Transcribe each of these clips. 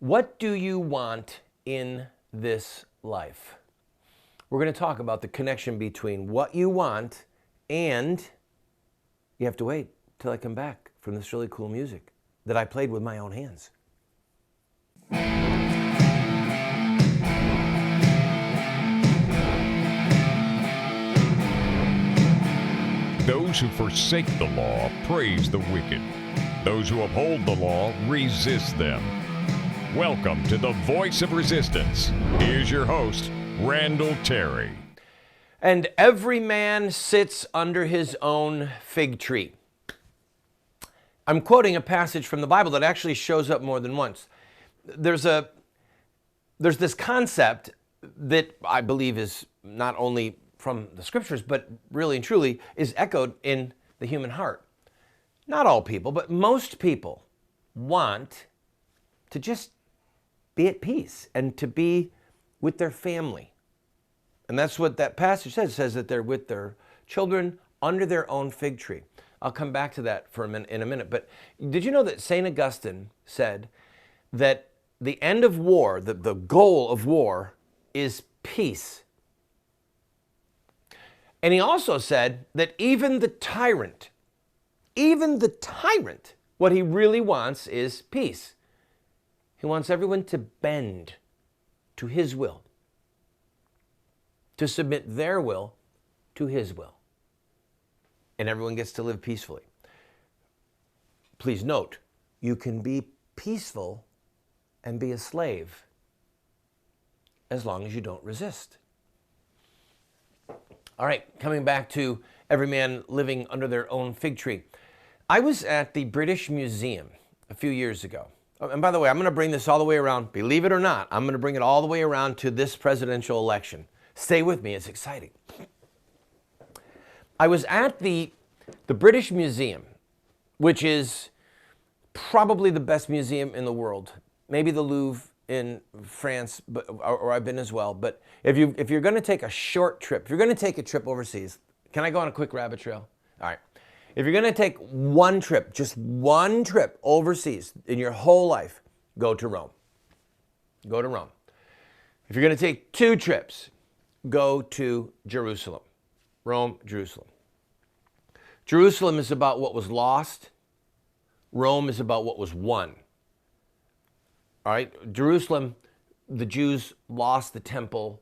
What do you want in this life? We're going to talk about the connection between what you want and you have to wait till I come back from this really cool music that I played with my own hands. Those who forsake the law praise the wicked. Those who uphold the law resist them. Welcome to the Voice of Resistance. Here's your host, Randall Terry. And every man sits under his own fig tree. I'm quoting a passage from the Bible that actually shows up more than once. There's this concept that I believe is not only from the scriptures, but really and truly is echoed in the human heart. Not all people, but most people want to just be at peace and to be with their family. And that's what that passage says. It says that they're with their children under their own fig tree. I'll come back to that in a minute. But did you know that St. Augustine said that the end of war, the goal of war, is peace? And he also said that even the tyrant, what he really wants is peace. He wants everyone to bend to his will, to submit their will to his will. And everyone gets to live peacefully. Please note, you can be peaceful and be a slave as long as you don't resist. All right, coming back to every man living under their own fig tree. I was at the British Museum a few years ago. And by the way, I'm going to bring this all the way around. Believe it or not, I'm going to bring it all the way around to this presidential election. Stay with me, it's exciting. I was at the British Museum, which is probably the best museum in the world. Maybe the Louvre in France, or I've been as well. But if you're going to take a short trip, if you're going to take a trip overseas, can I go on a quick rabbit trail? All right. If you're going to take one trip, just one trip overseas in your whole life, go to Rome. Go to Rome. If you're going to take two trips, go to Jerusalem. Rome, Jerusalem. Jerusalem is about what was lost. Rome is about what was won. All right, Jerusalem, the Jews lost the temple.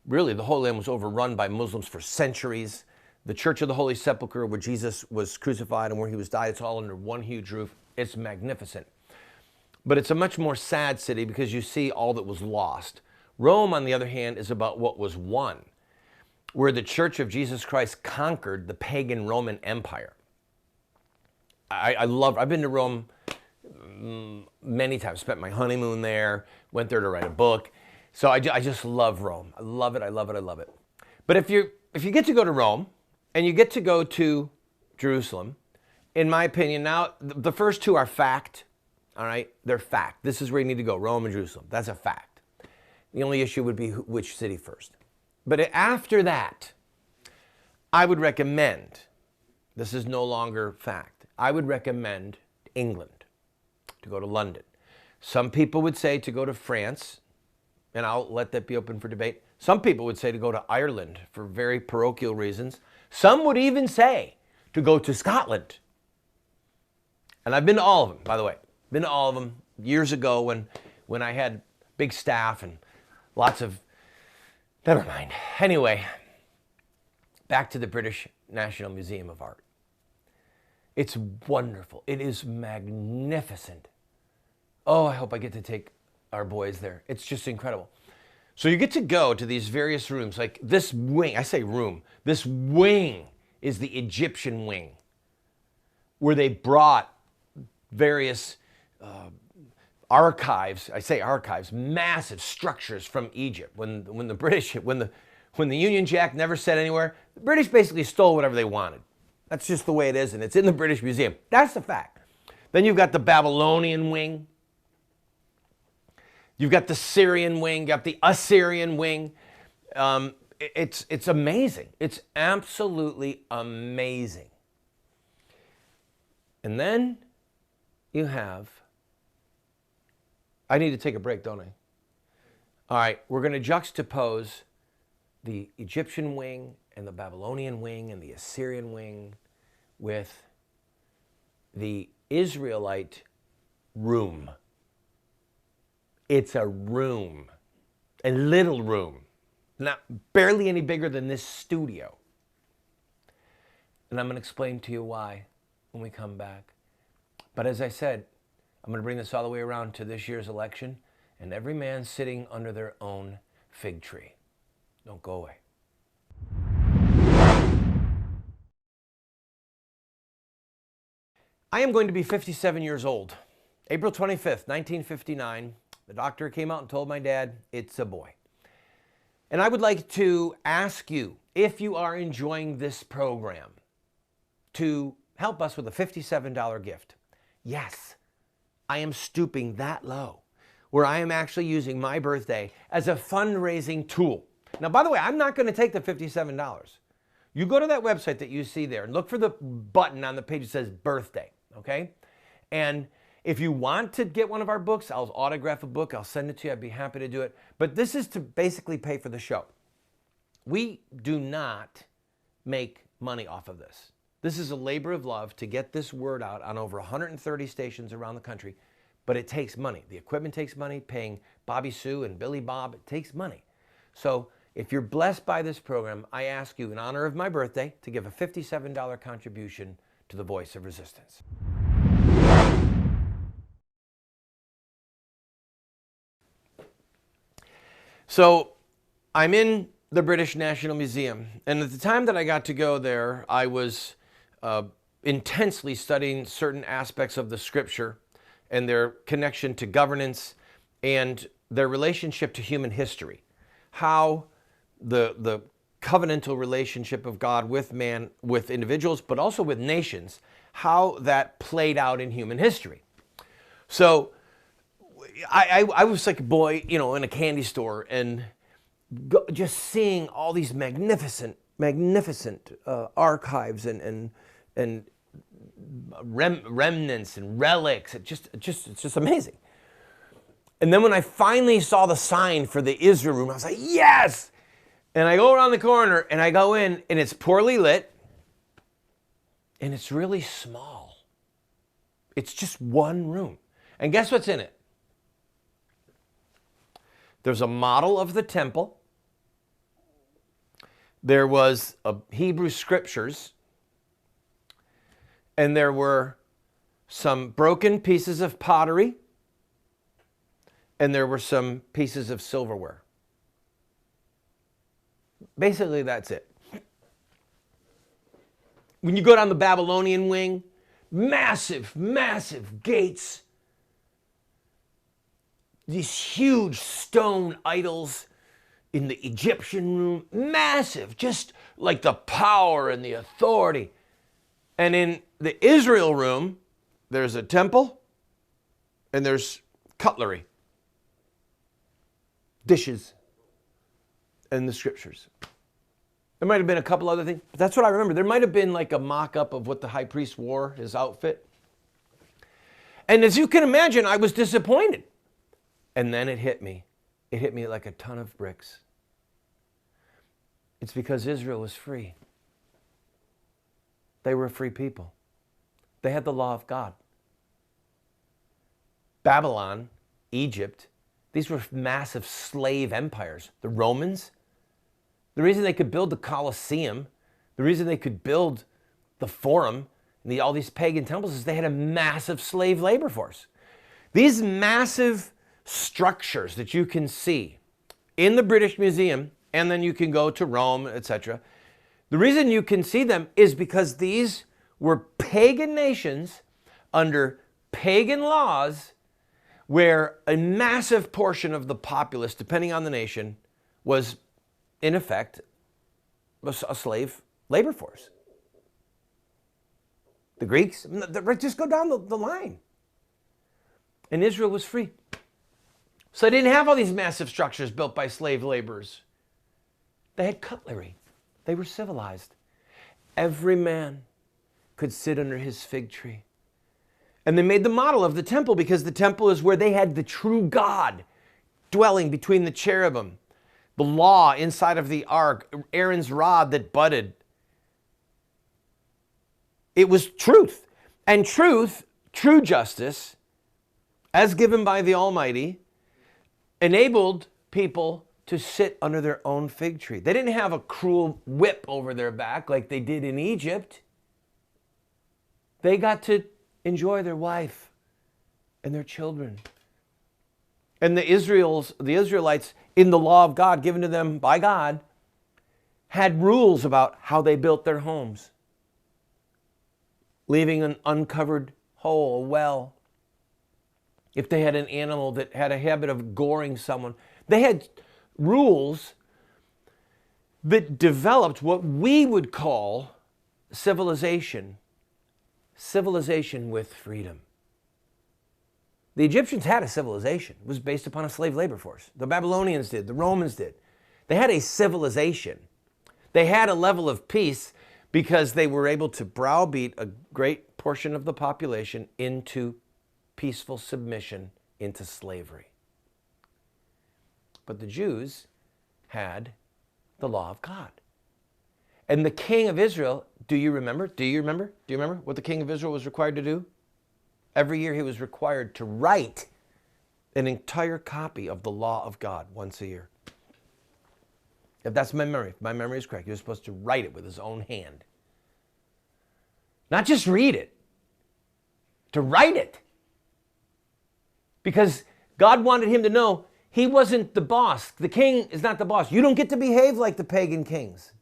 Really, the Holy Land was overrun by Muslims for centuries. The Church of the Holy Sepulchre, where Jesus was crucified and where he was died, it's all under one huge roof. It's magnificent. But it's a much more sad city because you see all that was lost. Rome, on the other hand, is about what was won, where the Church of Jesus Christ conquered the pagan Roman Empire. I've been to Rome many times, spent my honeymoon there, went there to write a book. So I just love Rome. I love it, I love it, I love it. But if you get to go to Rome and you get to go to Jerusalem, in my opinion, now the first two are fact, all right? They're fact. This is where you need to go, Rome and Jerusalem. That's a fact. The only issue would be which city first. But after that, I would recommend, this is no longer fact, I would recommend England, to go to London. Some people would say to go to France, and I'll let that be open for debate. Some people would say to go to Ireland for very parochial reasons. Some would even say to go to Scotland. And I've been to all of them, by the way. Been to all of them years ago when I had big staff and lots of, never mind. Anyway, back to the British National Museum of Art. It's wonderful. It is magnificent. Oh, I hope I get to take our boys there. It's just incredible. So you get to go to these various rooms, like this wing, I say room, this wing is the Egyptian wing, where they brought various archives, I say archives, massive structures from Egypt. When the Union Jack never said anywhere, the British basically stole whatever they wanted. That's just the way it is, and it's in the British Museum. That's the fact. Then you've got the Babylonian wing. You've got the Syrian wing, you've got the Assyrian wing. It's amazing. It's absolutely amazing. And then you have I need to take a break, don't I? All right, we're going to juxtapose the Egyptian wing and the Babylonian wing and the Assyrian wing with the Israelite room. It's a room, a little room, not barely any bigger than this studio. And I'm going to explain to you why when we come back. But as I said, I'm going to bring this all the way around to this year's election, and every man sitting under their own fig tree. Don't go away. I am going to be 57 years old. April 25th, 1959, the doctor came out and told my dad, it's a boy. And I would like to ask you, if you are enjoying this program, to help us with a $57 gift. Yes, I am stooping that low, where I am actually using my birthday as a fundraising tool. Now, by the way, I'm not going to take the $57. You go to that website that you see there and look for the button on the page that says birthday, okay? And if you want to get one of our books, I'll autograph a book, I'll send it to you, I'd be happy to do it. But this is to basically pay for the show. We do not make money off of this. This is a labor of love to get this word out on over 130 stations around the country, but it takes money. The equipment takes money, paying Bobby Sue and Billy Bob, it takes money. So if you're blessed by this program, I ask you in honor of my birthday to give a $57 contribution to the Voice of Resistance. So I'm in the British National Museum, and at the time that I got to go there, I was intensely studying certain aspects of the scripture and their connection to governance and their relationship to human history. How the covenantal relationship of God with man, with individuals, but also with nations, how that played out in human history. So I was like a boy, you know, in a candy store and just seeing all these magnificent archives and remnants and relics. It's just amazing. And then when I finally saw the sign for the Israel room, I was like, yes! And I go around the corner and I go in and it's poorly lit and it's really small. It's just one room. And guess what's in it? There's a model of the temple. There was a Hebrew scriptures. And there were some broken pieces of pottery. And there were some pieces of silverware. Basically, that's it. When you go down the Babylonian wing, massive gates. These huge stone idols in the Egyptian room, massive, just like the power and the authority. And in the Israel room, there's a temple and there's cutlery, dishes, and the scriptures. There might have been a couple other things, but that's what I remember. There might have been like a mock-up of what the high priest wore, his outfit. And as you can imagine, I was disappointed. And then it hit me. It hit me like a ton of bricks. It's because Israel was free. They were a free people. They had the law of God. Babylon, Egypt, these were massive slave empires. The Romans, the reason they could build the Colosseum, the reason they could build the Forum, and all these pagan temples is they had a massive slave labor force. These massive structures that you can see in the British Museum, and then you can go to Rome, etc. The reason you can see them is because these were pagan nations under pagan laws where a massive portion of the populace, depending on the nation, was in effect a slave labor force. The Greeks, just go down the line. And Israel was free. So they didn't have all these massive structures built by slave laborers. They had cutlery. They were civilized. Every man could sit under his fig tree And they made the model of the temple because the temple is where they had the true God dwelling between the cherubim, the law inside of the ark, Aaron's rod that budded. It was truth. And truth, true justice, as given by the Almighty, enabled people to sit under their own fig tree. They didn't have a cruel whip over their back like they did in Egypt. They got to enjoy their wife and their children. And the Israelites, in the law of God given to them by God, had rules about how they built their homes. Leaving an uncovered hole, a well. If they had an animal that had a habit of goring someone, they had rules that developed what we would call civilization. Civilization with freedom. The Egyptians had a civilization. It was based upon a slave labor force. The Babylonians did. The Romans did. They had a civilization. They had a level of peace because they were able to browbeat a great portion of the population into peaceful submission, into slavery. But the Jews had the law of God. And the king of Israel, do you remember what the king of Israel was required to do? Every year he was required to write an entire copy of the law of God once a year. If that's my memory is correct, he was supposed to write it with his own hand. Not just read it, to write it. Because God wanted him to know he wasn't the boss. The king is not the boss. You don't get to behave like the pagan kings.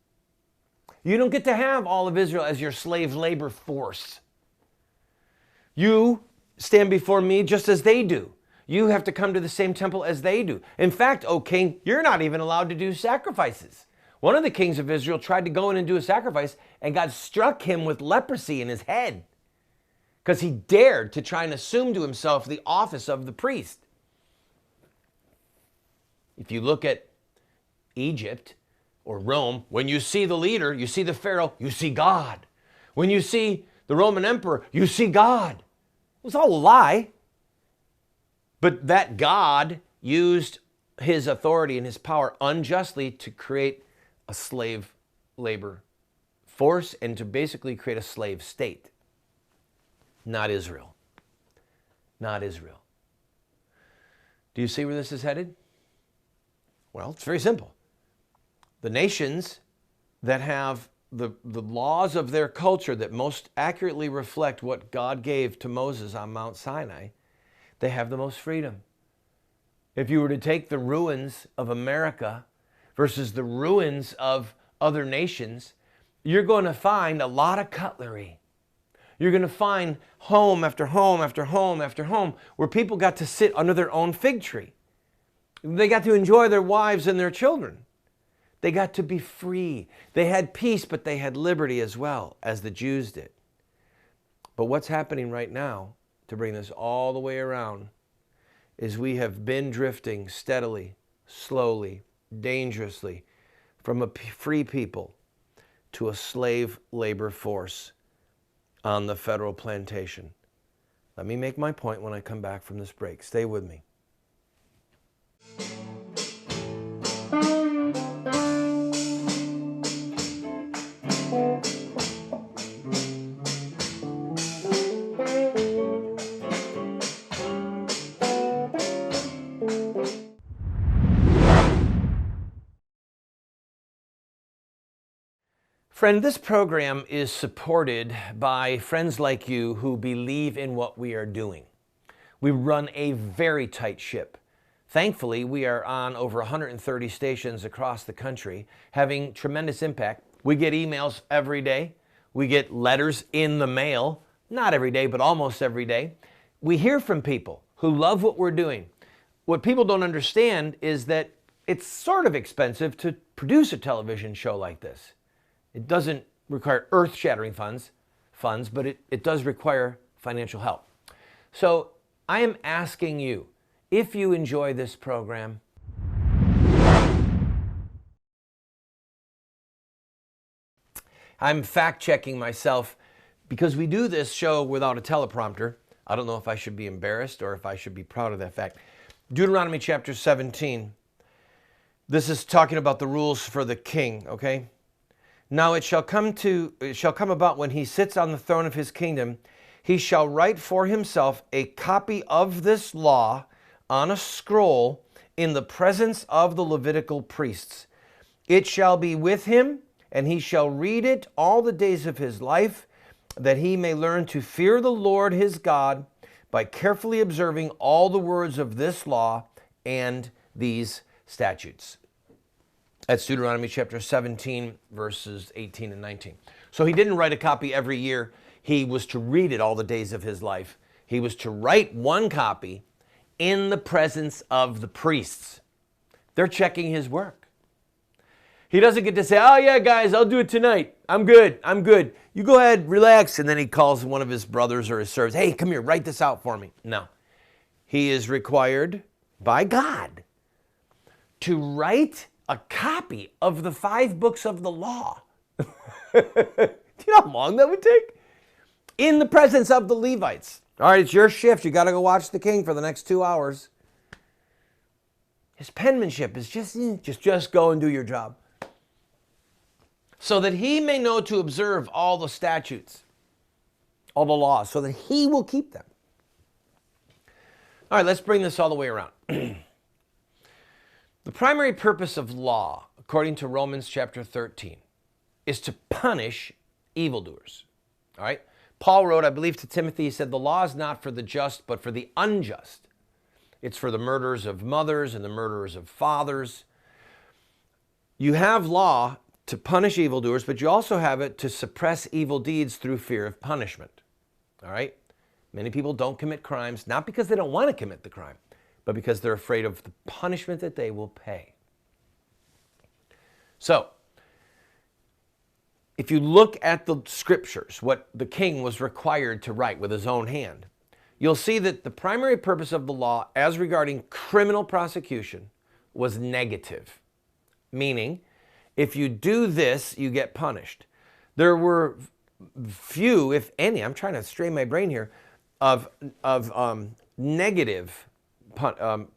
You don't get to have all of Israel as your slave labor force. You stand before me just as they do. You have to come to the same temple as they do. In fact, O king, you're not even allowed to do sacrifices. One of the kings of Israel tried to go in and do a sacrifice, and God struck him with leprosy in his head because he dared to try and assume to himself the office of the priest. If you look at Egypt or Rome, when you see the leader, you see the Pharaoh, you see God. When you see the Roman emperor, you see God. It was all a lie. But that God used his authority and his power unjustly to create a slave labor force and to basically create a slave state. Not Israel. Not Israel. Do you see where this is headed? Well, it's very simple. The nations that have the laws of their culture that most accurately reflect what God gave to Moses on Mount Sinai, they have the most freedom. If you were to take the ruins of America versus the ruins of other nations, you're going to find a lot of cutlery. You're going to find home after home after home after home where people got to sit under their own fig tree. They got to enjoy their wives and their children. They got to be free. They had peace, but they had liberty as well, as the Jews did. But what's happening right now, to bring this all the way around, is we have been drifting steadily, slowly, dangerously from a free people to a slave labor force on the federal plantation. Let me make my point when I come back from this break. Stay with me. Friend, this program is supported by friends like you who believe in what we are doing. We run a very tight ship. Thankfully, we are on over 130 stations across the country, having tremendous impact. We get emails every day. We get letters in the mail, not every day, but almost every day. We hear from people who love what we're doing. What people don't understand is that it's sort of expensive to produce a television show like this. It doesn't require earth-shattering funds, but it does require financial help. So I am asking you, if you enjoy this program, I'm fact-checking myself because we do this show without a teleprompter. I don't know if I should be embarrassed or if I should be proud of that fact. Deuteronomy chapter 17. This is talking about the rules for the king, okay? Now it shall come about when he sits on the throne of his kingdom, he shall write for himself a copy of this law on a scroll in the presence of the Levitical priests. It shall be with him, and he shall read it all the days of his life, that he may learn to fear the Lord his God by carefully observing all the words of this law and these statutes. That's Deuteronomy chapter 17, verses 18 and 19. So he didn't write a copy every year. He was to read it all the days of his life. He was to write one copy in the presence of the priests. They're checking his work. He doesn't get to say, oh yeah, guys, I'll do it tonight. I'm good. You go ahead, relax. And then he calls one of his brothers or his servants, hey, come here, write this out for me. No. He is required by God to write a copy of the 5 books of the law. Do you know how long that would take? In the presence of the Levites. All right, it's your shift. You got to go watch the king for the next 2 hours. His penmanship is just go and do your job. So that he may know to observe all the statutes, all the laws, so that he will keep them. All right, let's bring this all the way around. The primary purpose of law, according to Romans chapter 13, is to punish evildoers. All right? Paul wrote, I believe to Timothy, he said, the law is not for the just, but for the unjust. It's for the murderers of mothers and the murderers of fathers. You have law to punish evildoers, but you also have it to suppress evil deeds through fear of punishment. All right? Many people don't commit crimes, not because they don't want to commit the crime, but because they're afraid of the punishment that they will pay. So, if you look at the scriptures, what the king was required to write with his own hand, you'll see that the primary purpose of the law as regarding criminal prosecution was negative, meaning if you do this, you get punished. There were few, if any, I'm trying to strain my brain here, of negative,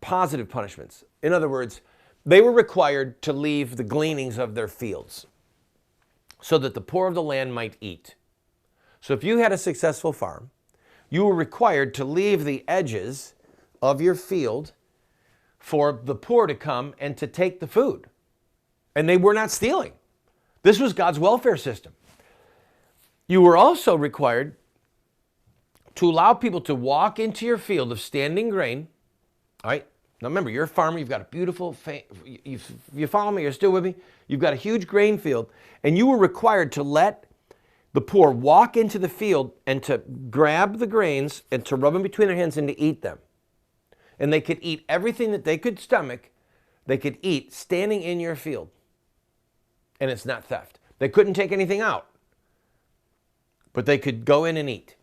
positive punishments. In other words, they were required to leave the gleanings of their fields so that the poor of the land might eat. So if you had a successful farm, you were required to leave the edges of your field for the poor to come and to take the food. And they were not stealing. This was God's welfare system. You were also required to allow people to walk into your field of standing grain. All right? Now remember, you're a farmer. You've got a beautiful, you follow me? You're still with me? You've got a huge grain field. And you were required to let the poor walk into the field and to grab the grains and to rub them between their hands and to eat them. And they could eat everything that they could stomach, they could eat standing in your field. And it's not theft. They couldn't take anything out, but they could go in and eat.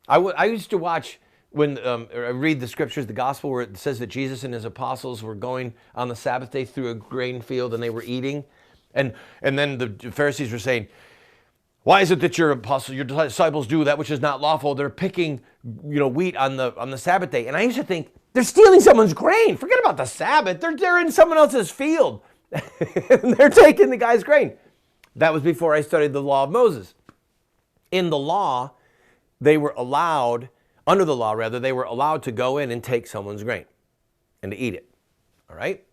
I used to watch when I read the scriptures, the gospel, where it says that Jesus and his apostles were going on the Sabbath day through a grain field and they were eating. And then the Pharisees were saying, why is it that your disciples do that which is not lawful? They're picking, wheat on the Sabbath day. And I used to think, they're stealing someone's grain. Forget about the Sabbath. They're in someone else's field. They're taking the guy's grain. That was before I studied the law of Moses. In the law, they were allowed to go in and take someone's grain and to eat it. All right?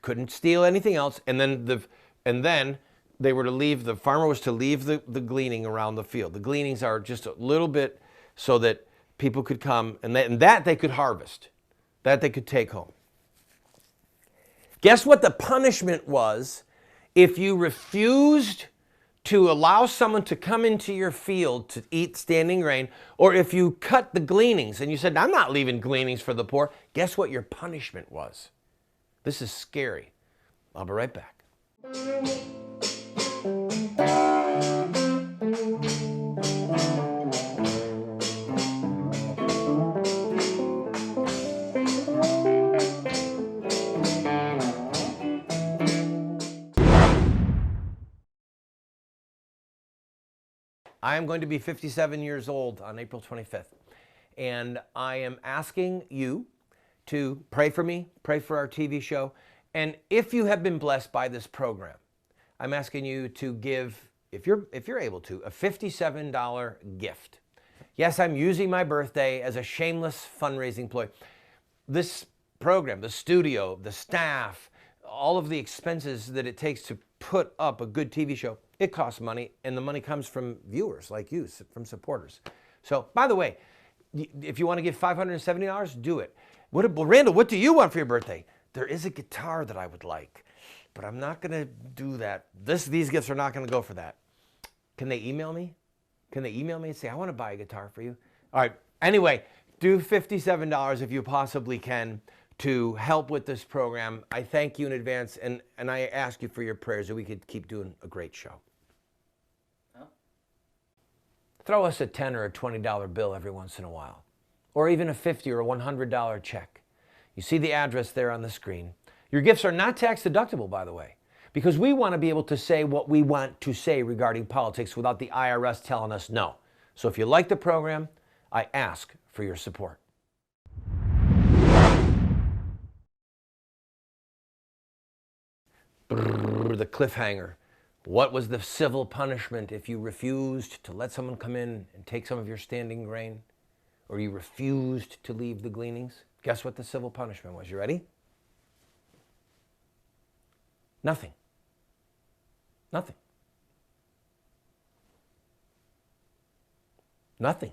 Couldn't steal anything else. And then they were to leave, the farmer was to leave the gleaning around the field. The gleanings are just a little bit so that people could come and that they could harvest, that they could take home. Guess what the punishment was if you refused to allow someone to come into your field to eat standing grain, or if you cut the gleanings and you said, I'm not leaving gleanings for the poor? Guess what your punishment was? This is scary. I'll be right back. I am going to be 57 years old on April 25th. And I am asking you to pray for me, pray for our TV show. And if you have been blessed by this program, I'm asking you to give, if you're able to, a $57 gift. Yes, I'm using my birthday as a shameless fundraising ploy. This program, the studio, the staff, all of the expenses that it takes to put up a good TV show, it costs money, and the money comes from viewers like you, from supporters. So, by the way, if you want to give $570, do it. Randall, what do you want for your birthday? There is a guitar that I would like, but I'm not going to do that. These gifts are not going to go for that. Can they email me? Can they email me and say, I want to buy a guitar for you? All right. Anyway, do $57 if you possibly can to help with this program. I thank you in advance, and I ask you for your prayers that we could keep doing a great show. Huh? Throw us a $10 or a $20 bill every once in a while, or even a $50 or a $100 check. You see the address there on the screen. Your gifts are not tax deductible, by the way, because we want to be able to say what we want to say regarding politics without the IRS telling us no. So if you like the program, I ask for your support. The cliffhanger. What was the civil punishment if you refused to let someone come in and take some of your standing grain, or you refused to leave the gleanings? Guess what the civil punishment was? You ready? Nothing. Nothing. Nothing.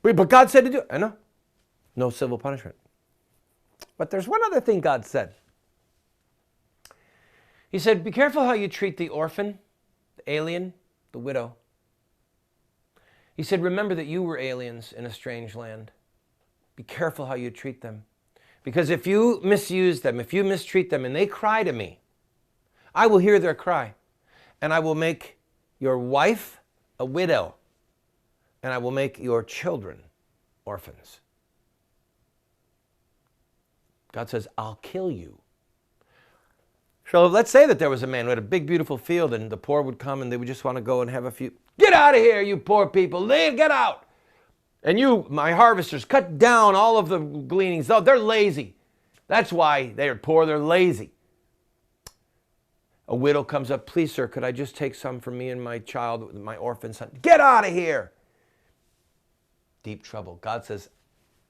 But God said to do it. I know. No civil punishment. But there's one other thing God said. He said, be careful how you treat the orphan, the alien, the widow. He said, remember that you were aliens in a strange land. Be careful how you treat them. Because if you misuse them, if you mistreat them, and they cry to me, I will hear their cry. And I will make your wife a widow. And I will make your children orphans. God says, I'll kill you. So let's say that there was a man who had a big, beautiful field, and the poor would come and they would just want to go and have a few. Get out of here, you poor people. Leave, get out. And you, my harvesters, cut down all of the gleanings. Oh, they're lazy. That's why they're poor, they're lazy. A widow comes up, please, sir, could I just take some for me and my child, my orphan son? Get out of here. Deep trouble. God says,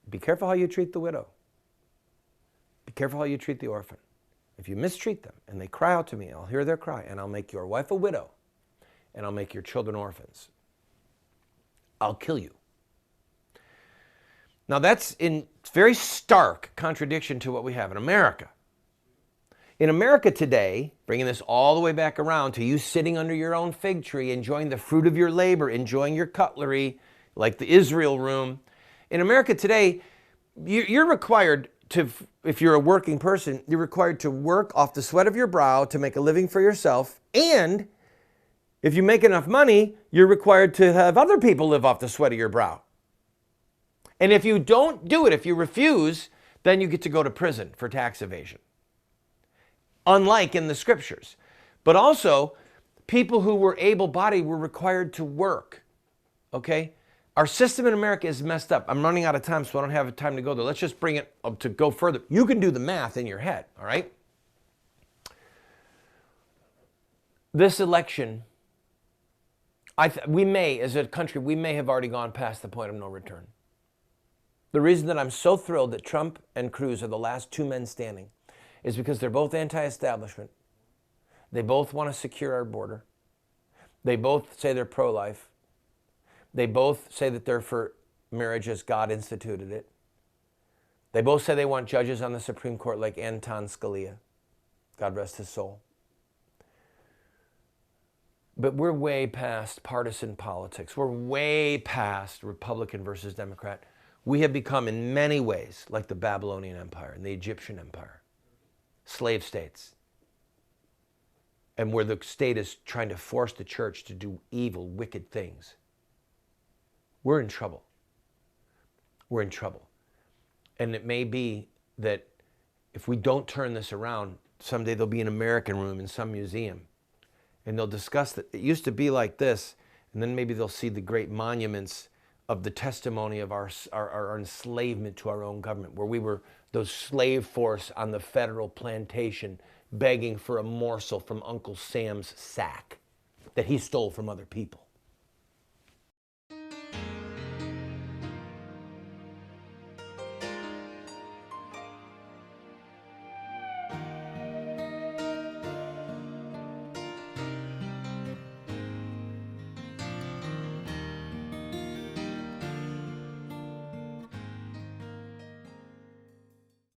be careful how you treat the widow. Be careful how you treat the orphan. If you mistreat them and they cry out to me, I'll hear their cry, and I'll make your wife a widow, and I'll make your children orphans. I'll kill you. Now that's in very stark contradiction to what we have in America. In America today, bringing this all the way back around to you sitting under your own fig tree, enjoying the fruit of your labor, enjoying your cutlery, like the Israel room. In America today, you're required to, if you're a working person, you're required to work off the sweat of your brow to make a living for yourself. And if you make enough money, you're required to have other people live off the sweat of your brow. And if you don't do it, if you refuse, then you get to go to prison for tax evasion. Unlike in the scriptures. But also, people who were able-bodied were required to work. Okay? Our system in America is messed up. I'm running out of time, so I don't have time to go there. Let's just bring it up to go further. You can do the math in your head, all right? This election, we may, as a country, we may have already gone past the point of no return. The reason that I'm so thrilled that Trump and Cruz are the last two men standing is because they're both anti-establishment. They both want to secure our border. They both say they're pro-life. They both say that they're for marriage as God instituted it. They both say they want judges on the Supreme Court like Anton Scalia. God rest his soul. But we're way past partisan politics. We're way past Republican versus Democrat. We have become in many ways like the Babylonian Empire and the Egyptian Empire. Slave states. And where the state is trying to force the church to do evil, wicked things. We're in trouble. We're in trouble. And it may be that if we don't turn this around, someday there'll be an American room in some museum. And they'll discuss that it used to be like this. And then maybe they'll see the great monuments of the testimony of our enslavement to our own government, where we were those slave force on the federal plantation begging for a morsel from Uncle Sam's sack that he stole from other people.